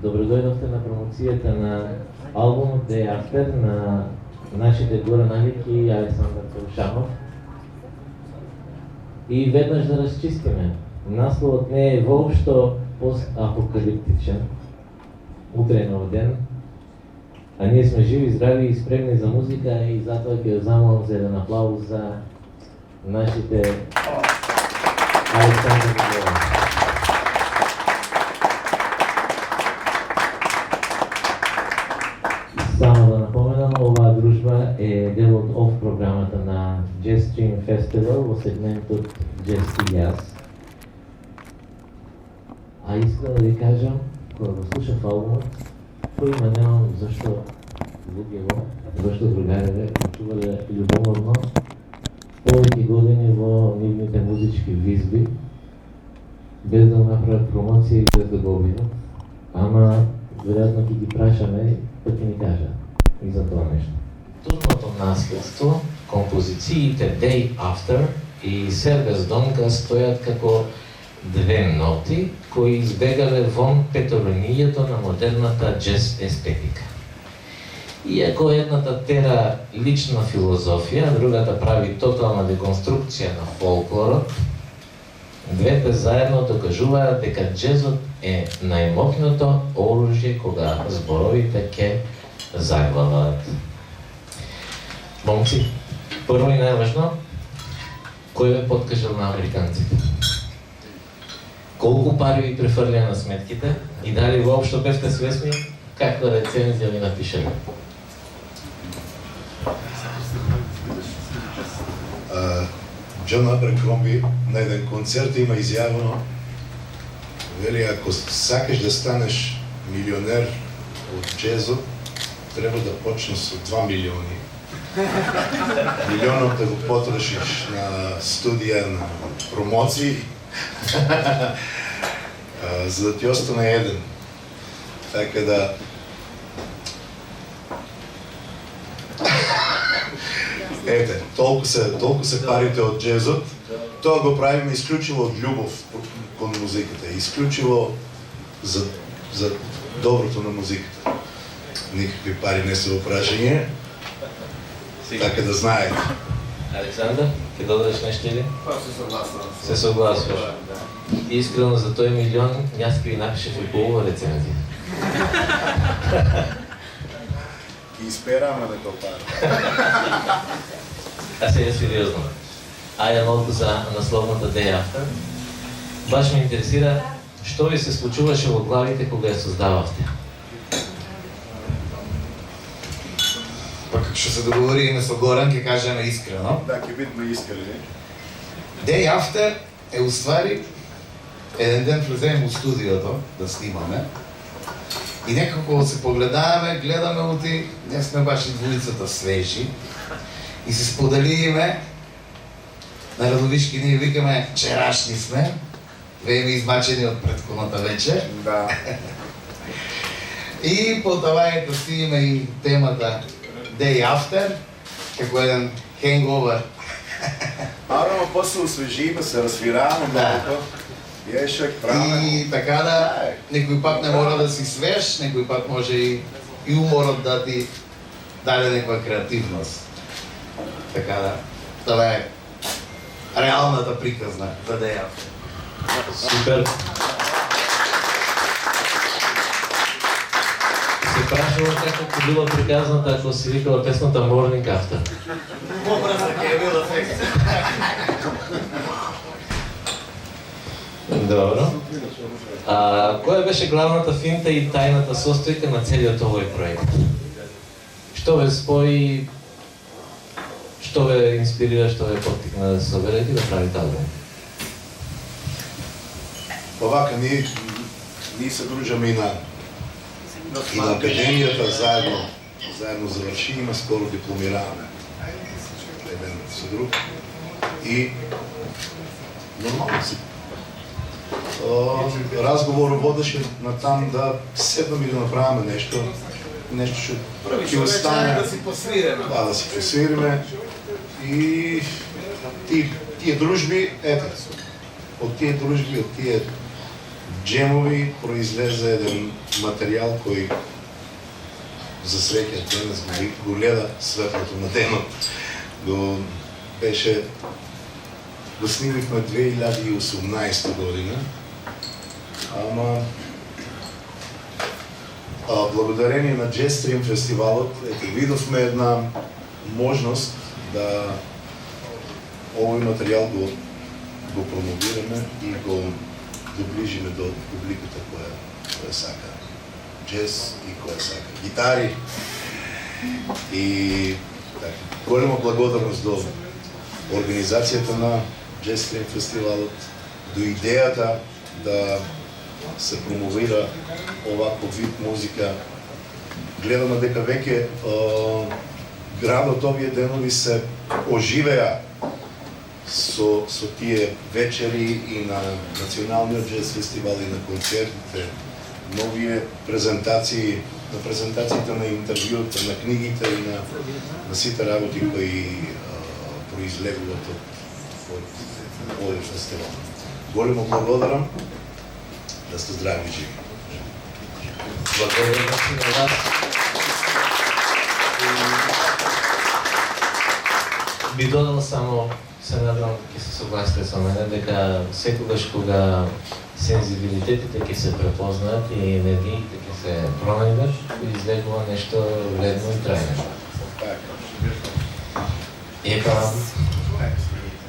Добродојдовте на промоцијата на албумот Day After на нашите Горан Алик и Александар Карушанов. И веднаш да разчистиме. Насловот не е воопшто постапокалиптичен. Утре е нов ден. А ние сме живи, здрави и спремни за музика и затоа ќе замолам за еден аплауз за нашите Александар и Горан. Само да напоменам, оваа дружба е дел од ОФ програмата на Jazz Stream Festival во сегментот Jazz и Jazz. А искам да ви кажам, кога го слушав албумот, кој има немам зашто луѓето, зашто другариве чувале љубоморно повеќе години во нивните музички визби, без да направат промоција и без да го обидат. Ама веројатно ќе ги прашаме, па ќе ни кажат и за тоа нешто. Турното наследство, композициите Day After и Сервес Донка стојат како две ноти кои избегале вон петолинијето на модерната джез естетика. Иако едната тера лична филозофија, другата прави тотална деконструкција на фолклорот, двете заедно докажуваат дека джезот е најмокното оружје кога зборовите ќе заглаваат. Момци, прво и најважно, кој ве подкажал на американците? Колку пари ви префрлија на сметките и дали воопшто бевте свесни каква рецензија ви напишале? Џон Аберкромби на еден концерт има изјавено, вели, ако сакаш да станеш милионер од джезот, треба да почнеш со 2 милиони. Милионот да го потрошиш на студија, на промоции, за да ти остане еден. Така да... Ете, толку се парите од джезот. Тоа го правиме исклучиво од љубов кон музиката, исклучиво за доброто на музиката. Никакви пари не се опрашање, така да знаете. Александар, ќе додадеш нешто или? Се согласувам. Се согласуваш. Искрено за тој милион, јас ќе ви напишев и полова рецензија. Ги испераме да го пара. А сега сериозно. Ајде малку за насловната Day After. Баш ме интересира што ви се случуваше во главите кога ја создававте. Па како што се договориме со Горан, ќе кажеме искрено. Да, ќе бидеме искрени. Day After е уствари еден ден влеземе во студиото да снимаме и некако се погледаваме, гледаме ути, не сме баш и двојцата свежи и се споделиме на Радовишки, ние викаме вчерашни сме, вееме измачени од претходната вечер. Да. И по това ето стигиме и темата Day After, како еден hangover. Ама после освежиме, се развираваме малко. Јешак, правиме. И така да, некој пат не мора да си свеж, некој пат може и уморот да ти даде некоја креативност. Така да, това е реалната приказна за Day After. Супер. Се прашува како била приказната ако си викала песната Morning After. Образа ќе е била секса. Добро. Која беше главната финта и тајната состојка на целиот овој проект? Што ве спои, што ве инспирира, што ве поттикна да се соберете и да правите албум? Овака, ние се дружаме и на академијата, заедно завршиме, скоро дипломираваме еден со друг и нормално си. Разговорот водеше на там да седнаме и да направиме нешто што ќе остане. Да си посвиреме. Да, да си посвириме и тие дружби, ете, од тие дружби, од тие джемови произлезе еден материјал кој за среќа денес го гледа светлото на денот. Го снимивме 2018 година, ама благодарение на Jazz Stream фестивалот видовме една можност да овој материјал го промовираме и го доближиме до публиката која сака джез и која сака гитари. И голема благодарност до организацијата на Jazz Stream фестивалот, до идејата да се промовира оваков вид музика. Гледаме дека веќе градот овие денови се оживеа со тие вечери и на Националниот джез фестивал и на концертите, новие презентации, на презентациите на интервјуите, на книгите и на сите работи кои произлегуваат од овој фестивал. Големо благодарам, да сте здрави и живи. Благодарам на вас. Би додал само, се надам ќе се согласите со мене, дека секогаш кога сензибилитетите ќе се препознаат и енергиите ќе се променат, излегува нешто вредно и трајно.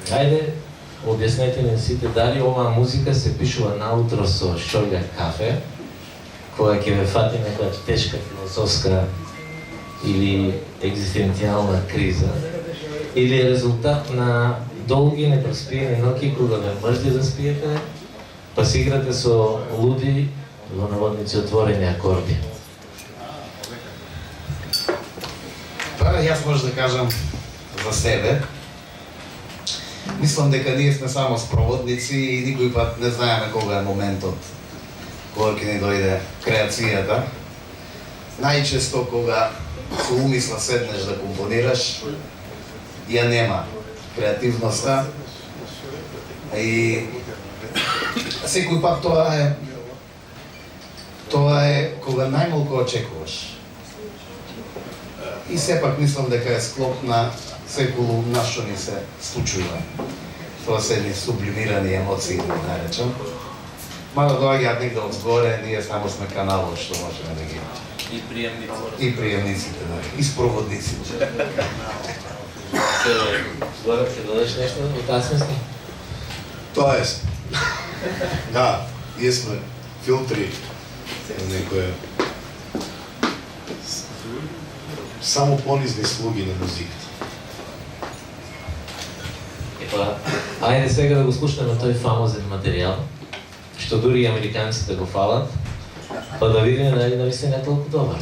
Ајде, објаснете ни сите дали оваа музика се пишува наутро со шолја кафе, која ќе ве фати некоја тешка философска или екзистенцијална криза, или е резултат на долги непроспиени ноќи кога ве мрзи да спиете, па си играте со луди, во наводници отворени акорди. Па, јас може да кажам за себе. Мислам дека ние сме само спроводници и никој пат не знаеме кога е моментот кога ќе ни дојде креацијата. Најчесто кога со умисла седнеш да компонираш, ја нема креативноста и секој пат тоа е кога најмалку очекуваш. И сепак мислам дека е склоп на секој нас што ни се случува. Тоа се едни сублимирани емоции, да ги наречам. Мада доаѓаат негде одзгоре, ние само сме каналот што можеме да ги... И приемниците. И приемниците, да. И спроводниците. Горе, ќе додеш нешто од таа смисла? Тоа е. Да, ние сме филтри на некоја само понизни слуги на музиката. Ајде сега да го слушнеме тој фамозен материјал, што дури и американците го фалат, па да видиме дали навистина е толку добар.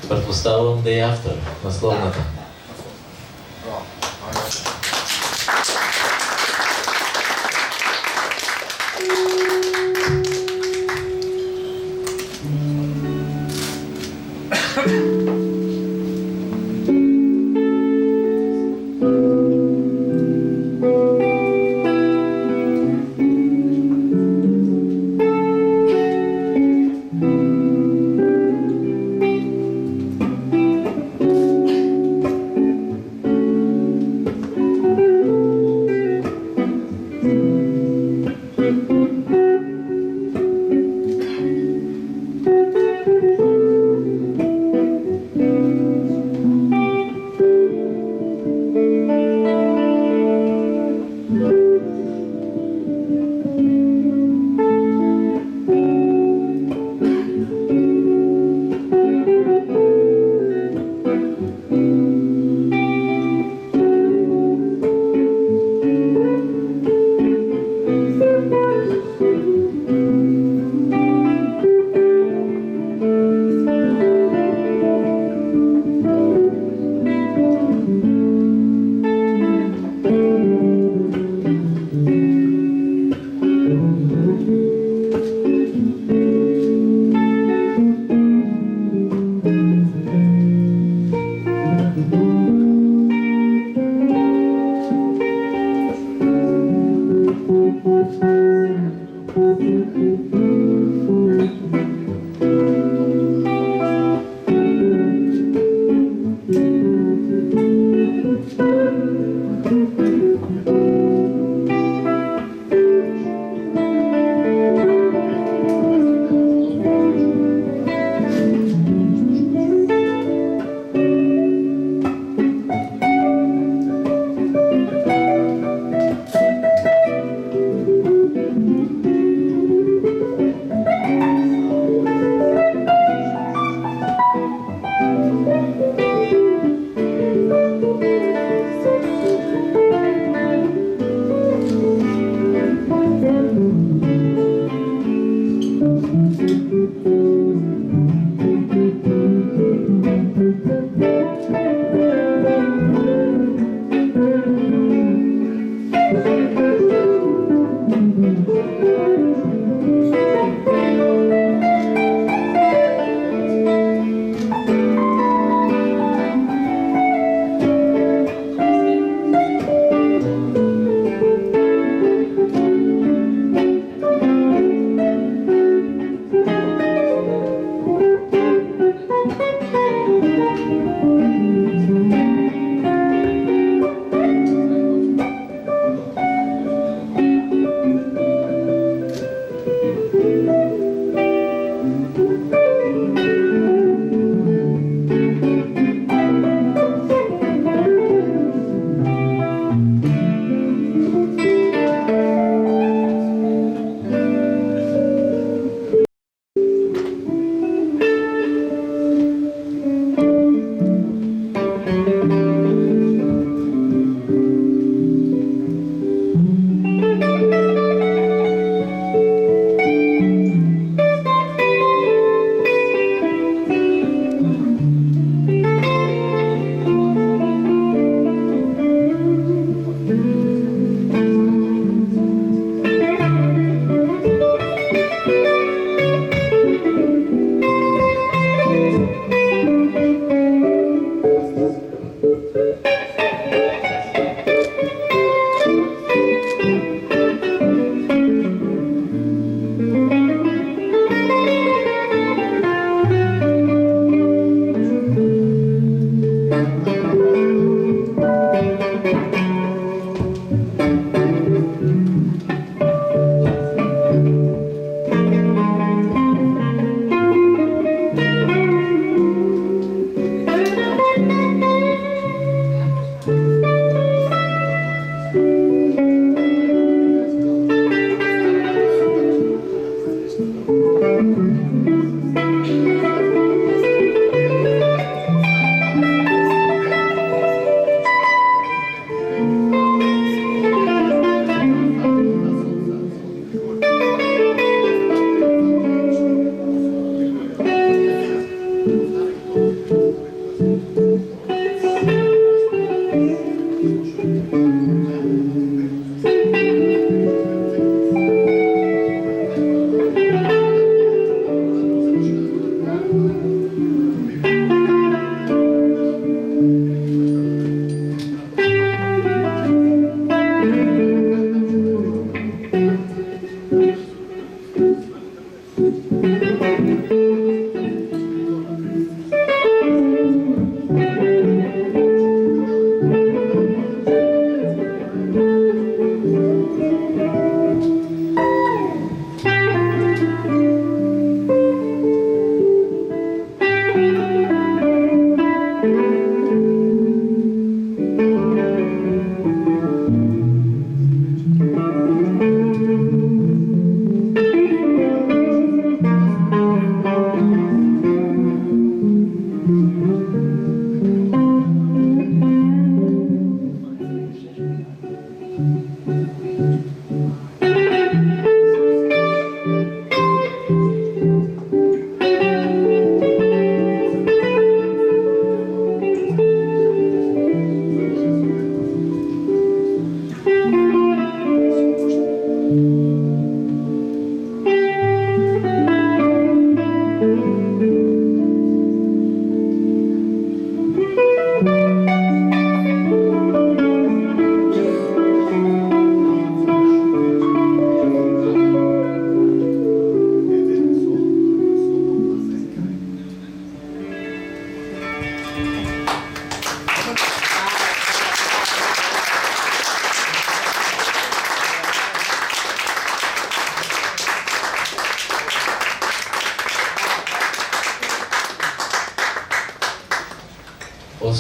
Претпоставувам Day After, насловната.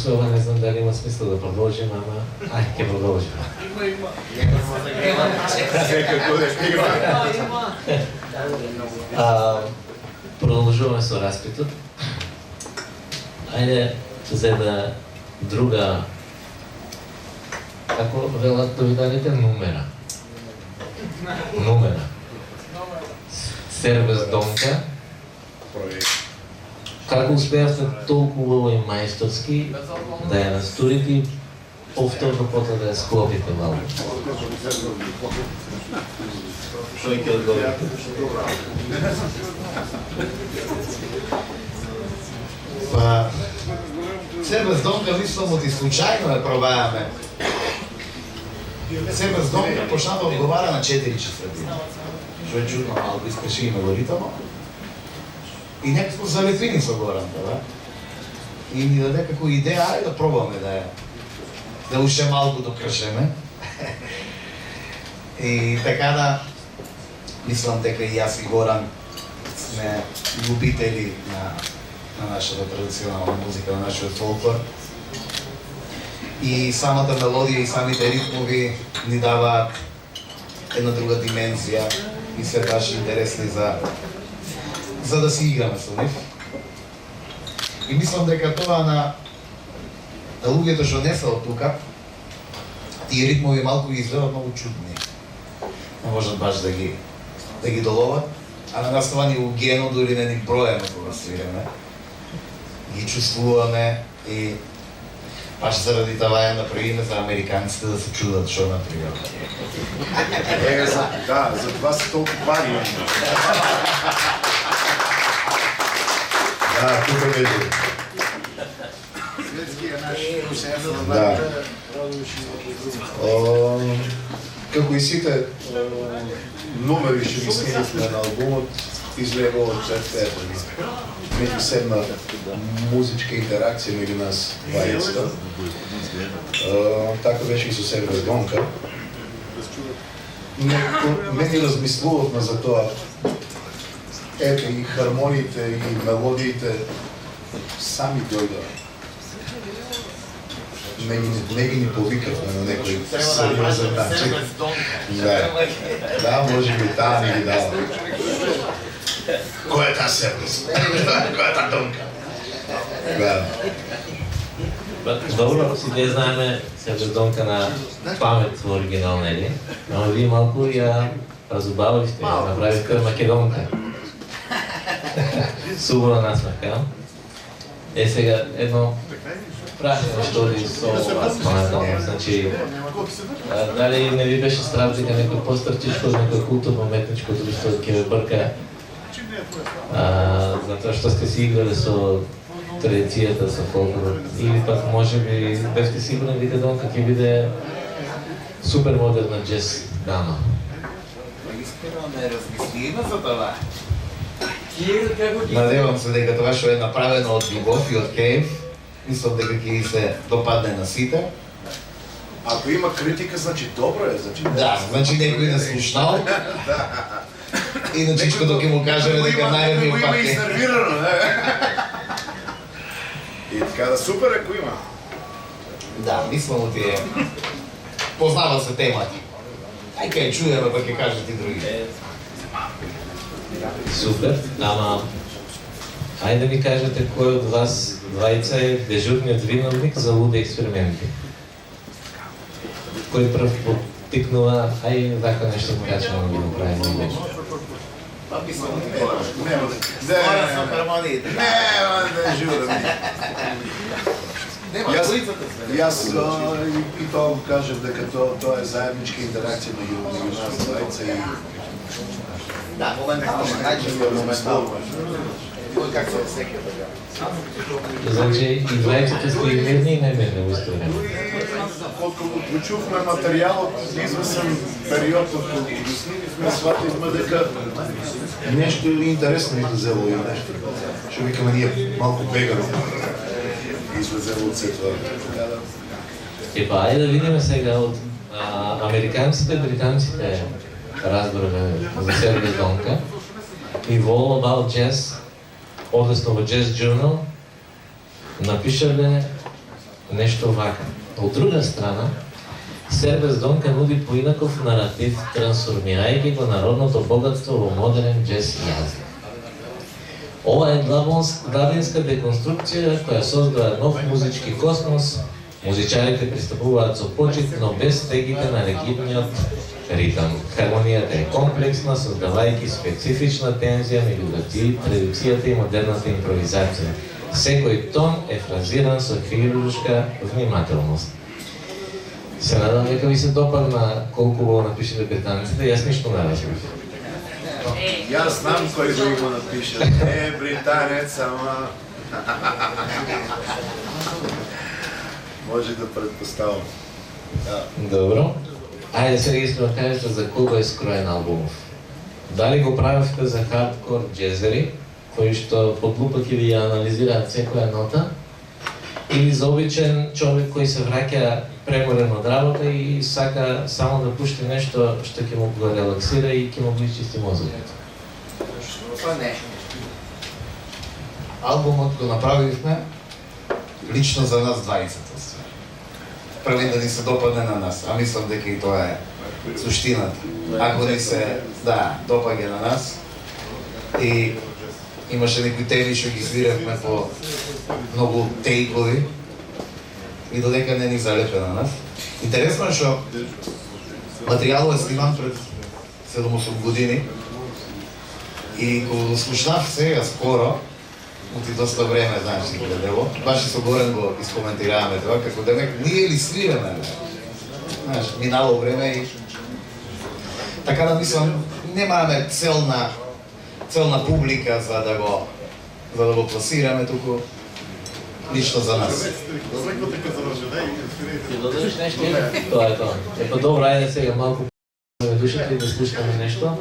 после ова не знам дали има смисла да продолжим, ама ај ќе продолжим. Продолжуваме со распитот. Ајде за една друга, како велат да ви дадете numera. Сервес Донка. Како успеавте толку убаво и мајсторски да ја настурите и повторно потоа да ја склопите малку? Што ќе одговорите? Па, Сервес Донка мислам оти случајно ја пробајаме. Сервес Донка почна да одговара на 4 четвртини. Што е чудно малку, искаше и мелодитално. И некако залепини со Горанта, да? И ни даде како идеја, ајде да пробаме да уште малку докршеме. И така да, мислам дека и јас и Горан сме љубители на нашата традиционална музика, на нашиот фолклор. И самата мелодија и самите ритмови ни даваат една друга димензија и се баш интересни за да си играме со нив. И мислам дека тоа на луѓето што не се од тука, тие ритмови малку ги изгледат многу чудни. Не можат баш да ги доловат, а на нас това ни у гено дури не ни броеме кога свиреме. Ги чувствуваме и баш заради това ја направиме за американците да се чудат што направиме. Да, за това се толку пари. Да, тука веќе. Да. Како и сите номери што ги снимавме на албумот, излега од џет-сет. Меѓуседна музичка интеракција меѓу нас двајцата. Така беше и со Сервес Донка. Не ни размислувавме за тоа. Ето и хармониите и мелодиите сами дојдоа. Не ги ни повикавме на некој сериозен начин. Да, може би таа не ги дава. Кој е таа Сервес? Кој е таа Донка? Да. Добро, сите знаеме Сервес Донка на памет во оригинал, нели? Но вие малку ја разубавивте, ја направивте македонка. Субора насмеха. Сега едно прашање што оди со вас понатаму, значи дали не ви беше страв дека некој постарчичко, некој културно-уметничко друштво ќе ве брка затоа што сте си играли со традицијата, со фолклорот, или пак може би бевте сигурни дека Донка ќе биде супер модерна джез дама? Искрено не размислиме за това. Надевам се дека тоа што е направено од љубов и од кејф, мислам дека ќе се допадне на сите. Ако има критика, значи добро е, значи. Да, значи некој не слушнал. Иначе што ќе му кажеме дека наредниот пат има изнервирано, не? И така да супер ако има. Да, мислам тие познава се темата. Ај кај чуеме па ќе кажат и други. Супер, ама ајде да ми кажете кој од вас двајца е дежурниот виновник за луди експерименти? Кој прв поттикнува, ај така нешто качено да го направиме и беше? Нема да журам. Јас и тоа го кажав дека тоа е заедничка интеракција меѓу нас двајца и Да, моментално, кој как се сеќа така. Значи и двајцата сте и мирни и најмирни во исто време. Откако почувме материјалот извесен период од кога го снимивме, свативме дека Нешто интересно излезело и нешто. Што викаме ние малку бегано. излезело од се тоа. Епа, ајде да видиме сега од американците, британците разбораме за Сервес Донка и во All About Jazz, односно во Jazz Journal, напишале нешто вака. Од друга страна, Сербез Донка нуди поинаков наратив, трансформирајќи го народното богатство во модерен джез јазик. Ова е длабинска деконструкција која создава нов музички космос. Музичарите пристапуваат со почит, но без стегите на ригидниот ритам. Хармонијата е комплексна, создавајќи специфична тензија меѓу традицијата и модерната импровизација. Секој тон е фразиран со хируршка внимателност. Се надам дека ви се допадна колку го напишете британците, јас ништо не разбрав. Јас знам кој го напише. Британец, ама... Може да предпоставам. Добро. Ајде сега искрено кажете за кого е скроен албумов. Дали го правевте за хардкор джезери, кои што под лупа ќе ви ја анализираат секоја нота, или за обичен човек кој се враќа преморен од работа и сака само да пушти нешто што ќе му го релаксира и ќе му го изчисти мозокот? Па не. Албумот го направивме лично за нас двајцата. Први да ни се допадне на нас, а мислам дека и тоа е суштината. Ако ни се, допаѓа на нас и имаше некои теми што ги свиревме по многу тейкови и додека не ни залепе на нас. Интересно е што материјалот е сниман пред 7-8 години и кога го слушнав сега скоро, оти доста време, знаеш, си гледало, баш и со Горен го искоментираваме тоа, како демек ние ли свиреме, знаеш, минало време и... Така да мислам, немаме целна публика за да го пласираме, туку лично за нас. Ти додадеш нешто? Тоа е тоа. Епа добро, ајде сега малку ме душите и да слушаме нешто.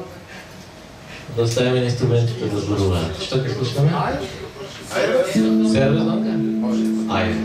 Да оставиме на инструментите да зборуваат. Што ќе слушаме? Сербез Донка? Ајде.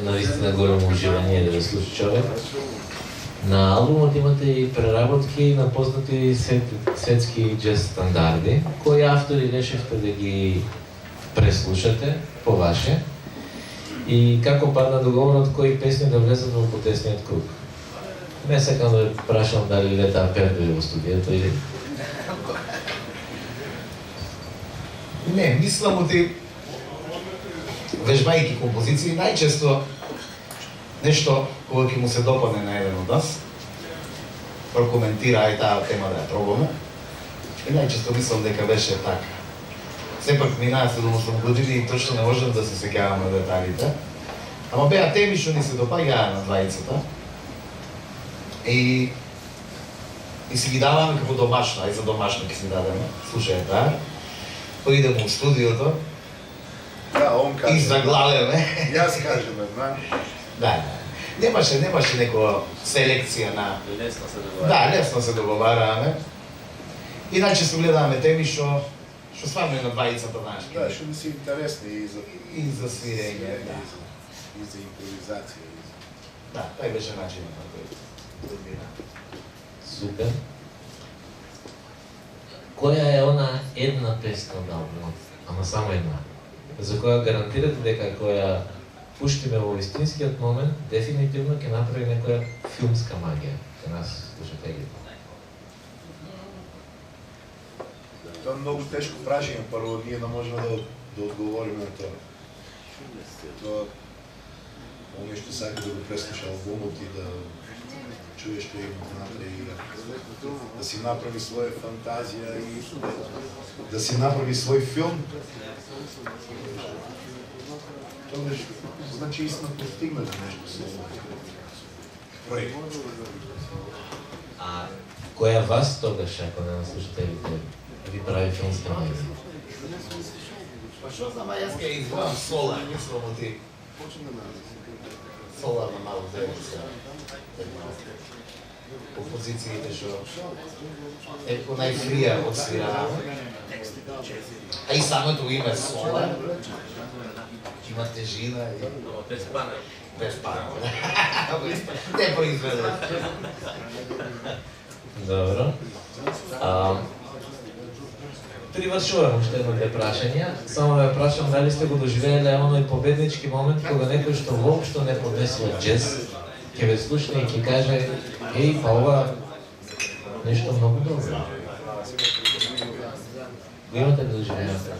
Наистина голямо уживание да слуша човек. На албумот имате и преработки на познати светски джез стандарди, кои автори решивте да ги преслушате по ваше и како падна договорот кои песни да влезат во потесниот круг. Не сакам да прашам дали лета пердуе во студијата или... Не, мислам оти вежбајќи композиции, најчесто нешто кога ќе му се допадне на еден од нас, прокоментира ај таа тема да ја пробаме. И најчесто мислам дека беше така. Сепак минаа 7-8 години и точно не можам да се сеќавам на деталите. Ама беа теми што ни се допаѓаа на двајцата. И си ги даваме како домашно, ај за домашно ќе си дадеме. Слушај таа. Поидеме у студиото. Да, он каже. И заглавяме. Јас кажеме, знаеш. Да, немаше некоја селекција на... Лесно се договараме. Да, лесно се договараме. Иначе се гледаме теми што стварно е на двајцата знаеш. Да, што ни се интересни и за свирење, да. И за импровизација. Да, тај беше начинот на кој одмина. Супер. Која е она една песна од албумот, ама само една, за која гарантирате дека која пуштиме во вистинскиот момент, дефинитивно ќе направи некоја филмска магија кај нас слушателите? Тоа е многу тешко прашање, прво ние не можеме да одговориме на тоа. Тоа оној што сака да го преслуша албумот и да чуе што има внатре и да си направи своја фантазија и да си направи свој филм. Тоа значи и сме постигнали нешто со проект. А која вас тогаш, ако не на слушателите, ви прави филмска магија? Па што знам, јас ќе избрам Солар, мислам оти. Солар на малу заедница. Композициите што е по најфрија од свираваме. А и самото име Солар има тежина и... Без пана. Без пана. Не произведен. Добро. Привршувам уште едно-две прашања. Само да ја прашам дали сте го доживееле оној победнички момент кога некој што воопшто не поднесува джез ќе ве слушне и ќе каже: "Еј, па ова нешто многу добро." Го имате да живеете?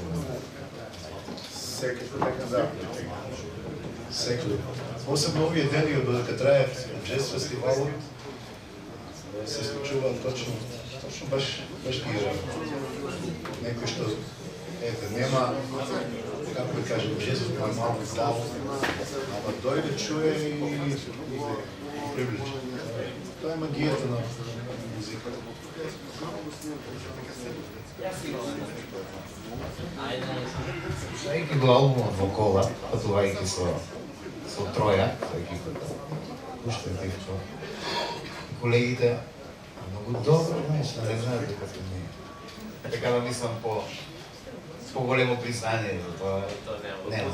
Секој. Посебно овие дени додека трае джез фестивалот се случуваат точно баш тие некој што нема, како да кажем, джезот е малку слабо, ама дојде, чуе и привлече. Тоа е магијата на музиката. Слушајќи го албумот во кола, патувајќи со Троја, со екипата, Уште Тивчо, колегите, многу добро нешто, не знаат дека се не. Така да мислам по-големо признание за тоа. Нема.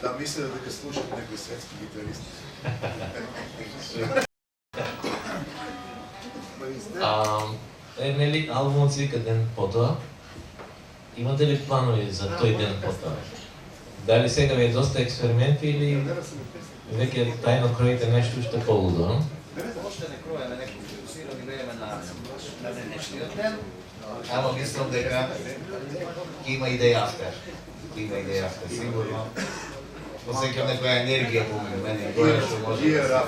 Да, мисле дека слушат некои светски гитаристи. Нели албумот се вика Ден потоа? Имате ли планови за тој ден потоа? Дали сега ви е доста експерименти или веќе тајно кроите нешто уште полудо? Още не кроеме некој фокусирани време на денешниот ден, ама мислам дека има идеја автер. Сигурно. Посеќам некоја енергија помеѓу мене и тоа што може да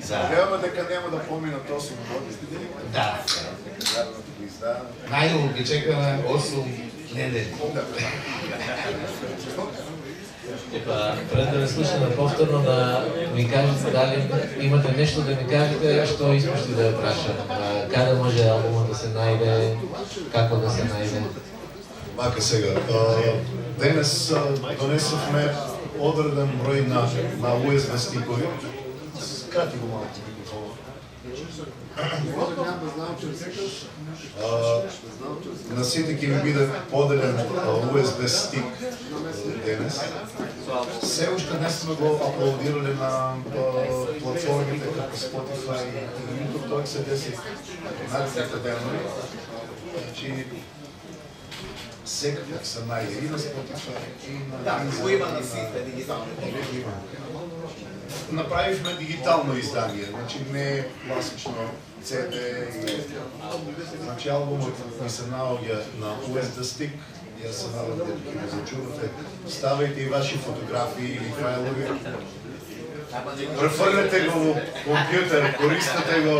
се. Верувам дека нема да поминат 8 години. Да. Најдолу ги чекаме 8 недели. Пред да не слушаме повторно, да ми кажете дали имате нешто да ми кажете, што испушти да ја прашам. Каде може албумот да се најде, како да се најде? Мака сега, денес донесовме одреден број на USB стикови. Скрати го малку микрофонот. На сите ќе ми биде поделен USB стик денес. Се уште не сме го аплодирали на платформите како Spotify и YouTube, тоа се деси наредните денови. Значи, секако се најде и на Spotify, и на... Да, го има на сите дигитални. Направивме дигитално издание, значи не е класично CD и... Значи албумот ми се наоѓа на USB стик, јас се надам дека ќе го зачувате. Ставајте и ваши фотографии или фајлови. Префрлете го во компјутер, користете го.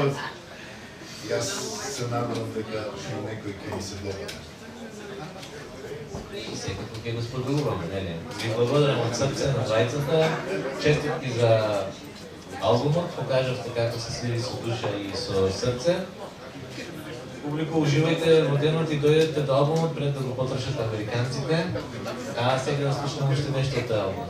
Јас се надам дека некој ќе ми се добави. И секако ќе го споделуваме, нели? Ви благодарам од срце на двајцата. Честитки за албумот, покажавте како се свири со душа и со срце. Публико, уживајте во денот и дојдете до албумот пред да го потрошат американците. А сега да слушаме уште нешто од тој албум.